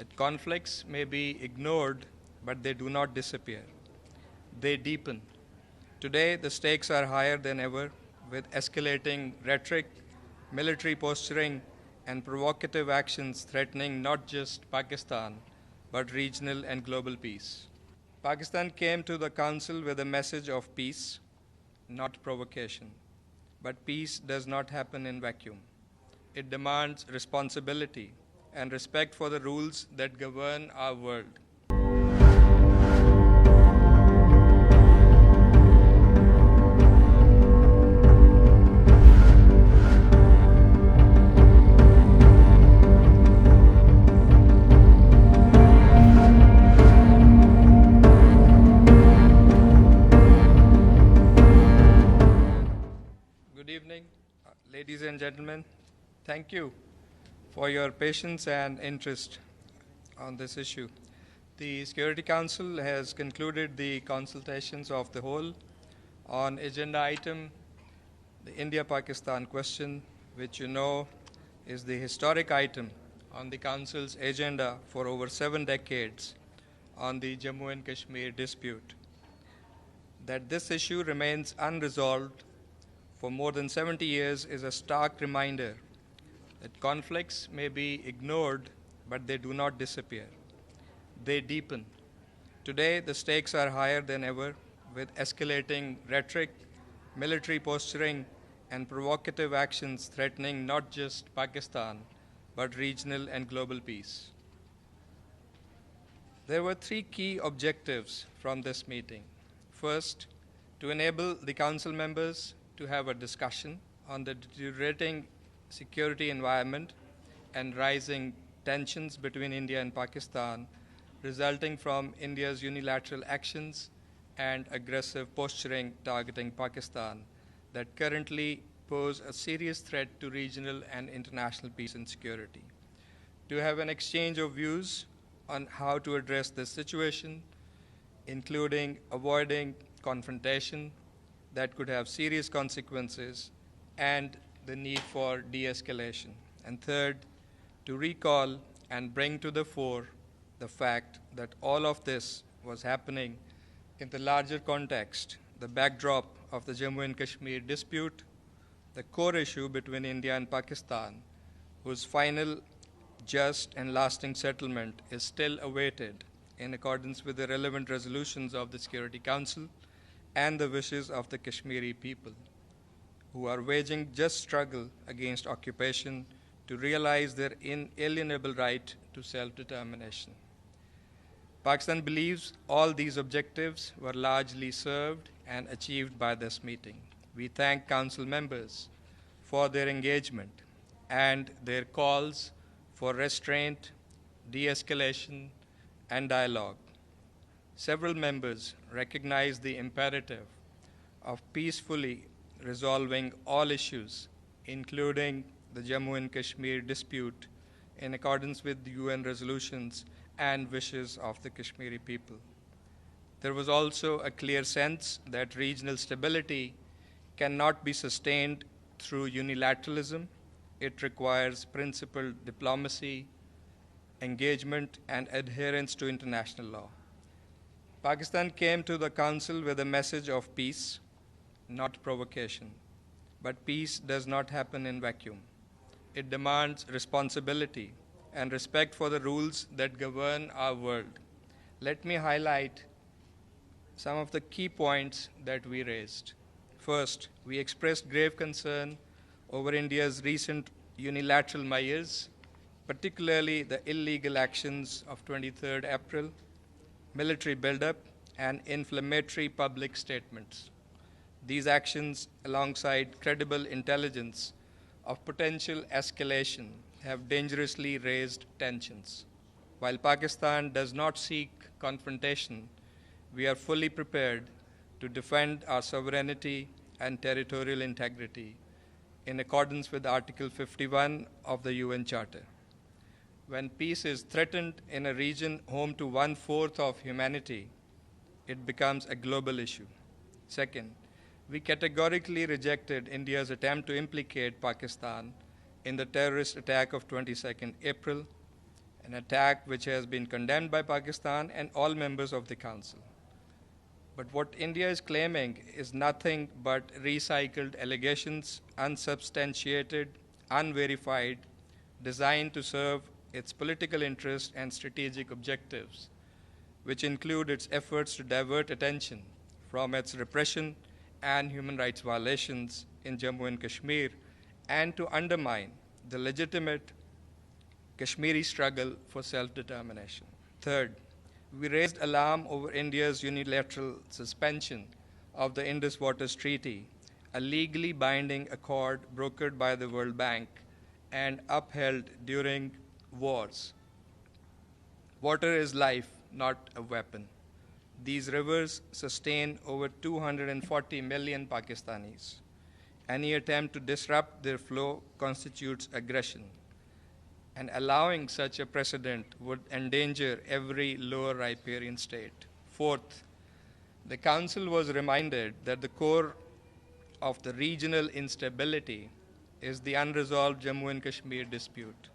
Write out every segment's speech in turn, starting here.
that conflicts may be ignored, but they do not disappear. They deepen. Today, the stakes are higher than ever, with escalating rhetoric, military posturing, and provocative actions threatening not just Pakistan, but regional and global peace. Pakistan came to the Council with a message of peace, not provocation. But peace does not happen in vacuum. It demands responsibility and respect for the rules that govern our world. Good evening, ladies and gentlemen. Thank you for your patience and interest on this issue. The Security Council has concluded the consultations of the whole on agenda item, the India-Pakistan question, which you know is the historic item on the Council's agenda for over 7 decades on the Jammu and Kashmir dispute. That this issue remains unresolved for more than 70 years is a stark reminder that conflicts may be ignored, but they do not disappear. They deepen. Today, the stakes are higher than ever, with escalating rhetoric, military posturing, and provocative actions threatening not just Pakistan, but regional and global peace. There were 3 key objectives from this meeting. First, to enable the Council members to have a discussion on the deteriorating security environment and rising tensions between India and Pakistan resulting from India's unilateral actions and aggressive posturing targeting Pakistan that currently pose a serious threat to regional and international peace and security. To have an exchange of views on how to address this situation, including avoiding confrontation that could have serious consequences and the need for de-escalation. And third, to recall and bring to the fore the fact that all of this was happening in the larger context, the backdrop of the Jammu and Kashmir dispute, the core issue between India and Pakistan, whose final just and lasting settlement is still awaited in accordance with the relevant resolutions of the Security Council and the wishes of the Kashmiri people, who are waging just struggle against occupation to realize their inalienable right to self-determination. Pakistan believes all these objectives were largely served and achieved by this meeting. We thank Council members for their engagement and their calls for restraint, de-escalation, and dialogue. Several members recognize the imperative of peacefully resolving all issues, including the Jammu and Kashmir dispute, in accordance with the UN resolutions and wishes of the Kashmiri people. There was also a clear sense that regional stability cannot be sustained through unilateralism. It requires principled diplomacy, engagement, and adherence to international law. Pakistan came to the Council with a message of peace, not provocation. But peace does not happen in vacuum. It demands responsibility and respect for the rules that govern our world. Let me highlight some of the key points that we raised. First, we expressed grave concern over India's recent unilateral measures, particularly the illegal actions of 23rd April, military buildup, and inflammatory public statements. These actions, alongside credible intelligence of potential escalation, have dangerously raised tensions. While Pakistan does not seek confrontation, we are fully prepared to defend our sovereignty and territorial integrity in accordance with Article 51 of the UN Charter. When peace is threatened in a region home to 1/4 of humanity, it becomes a global issue. Second, we categorically rejected India's attempt to implicate Pakistan in the terrorist attack of 22nd April an attack which has been condemned by Pakistan and all members of the Council. But what India is claiming is nothing but recycled allegations, unsubstantiated, unverified, designed to serve its political interests and strategic objectives, which include its efforts to divert attention from its repression and human rights violations in Jammu and Kashmir and to undermine the legitimate Kashmiri struggle for self-determination. Third, we raised alarm over India's unilateral suspension of the Indus Waters Treaty, a legally binding accord brokered by the World Bank and upheld during wars. Water is life, not a weapon. These rivers sustain over 240 million Pakistanis. Any attempt to disrupt their flow constitutes aggression, and allowing such a precedent would endanger every lower riparian state. Fourth, the Council was reminded that the core of the regional instability is the unresolved Jammu and Kashmir dispute.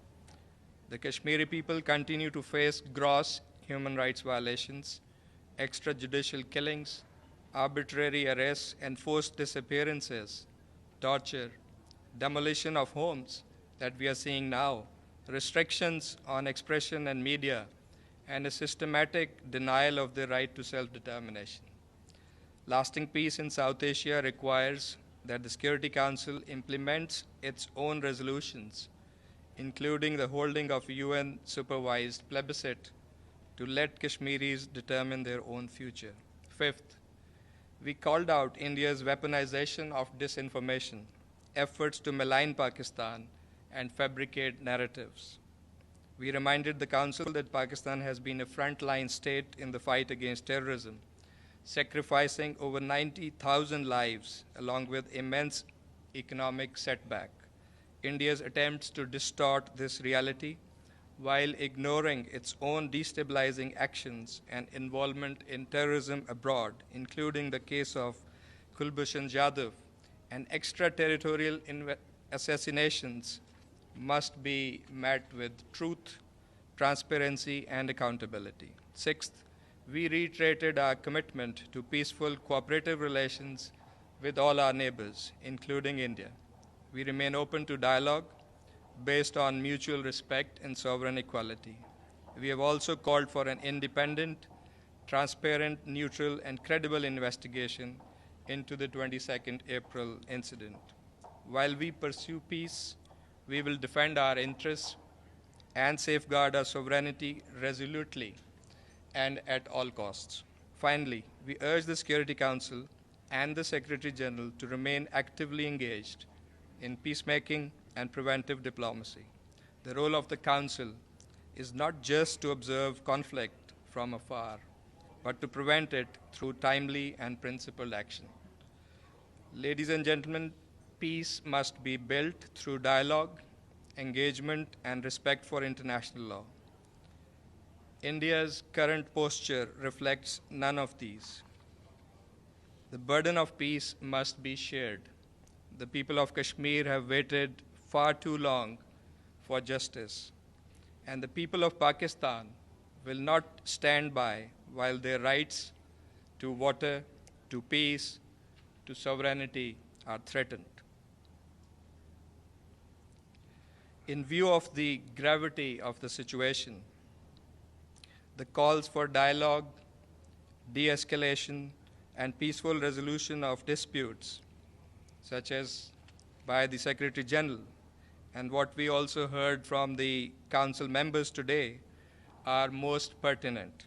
The Kashmiri people continue to face gross human rights violations, extrajudicial killings, arbitrary arrests, enforced disappearances, torture, demolition of homes that we are seeing now, restrictions on expression and media, and a systematic denial of the right to self-determination. Lasting peace in South Asia requires that the Security Council implements its own resolutions, including the holding of a UN-supervised plebiscite to let Kashmiris determine their own future. Fifth, we called out India's weaponization of disinformation, efforts to malign Pakistan, and fabricate narratives. We reminded the Council that Pakistan has been a frontline state in the fight against terrorism, sacrificing over 90,000 lives along with immense economic setback. India's attempts to distort this reality while ignoring its own destabilizing actions and involvement in terrorism abroad, including the case of Kulbhushan Jadhav and extraterritorial assassinations, must be met with truth, transparency, and accountability. Sixth, we reiterated our commitment to peaceful, cooperative relations with all our neighbors, including India. We remain open to dialogue based on mutual respect and sovereign equality. We have also called for an independent, transparent, neutral, and credible investigation into the 22nd April incident. While we pursue peace, we will defend our interests and safeguard our sovereignty resolutely and at all costs. Finally, we urge the Security Council and the Secretary General to remain actively engaged in peacemaking and preventive diplomacy. The role of the Council is not just to observe conflict from afar, but to prevent it through timely and principled action. Ladies and gentlemen, peace must be built through dialogue, engagement, and respect for international law. India's current posture reflects none of these. The burden of peace must be shared. The people of Kashmir have waited far too long for justice, and the people of Pakistan will not stand by while their rights to water, to peace, to sovereignty are threatened. In view of the gravity of the situation, the calls for dialogue, de-escalation, and peaceful resolution of disputes, such as by the Secretary General, and what we also heard from the Council members today, are most pertinent,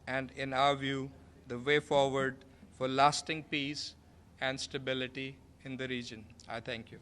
and in our view, the way forward for lasting peace and stability in the region. I thank you.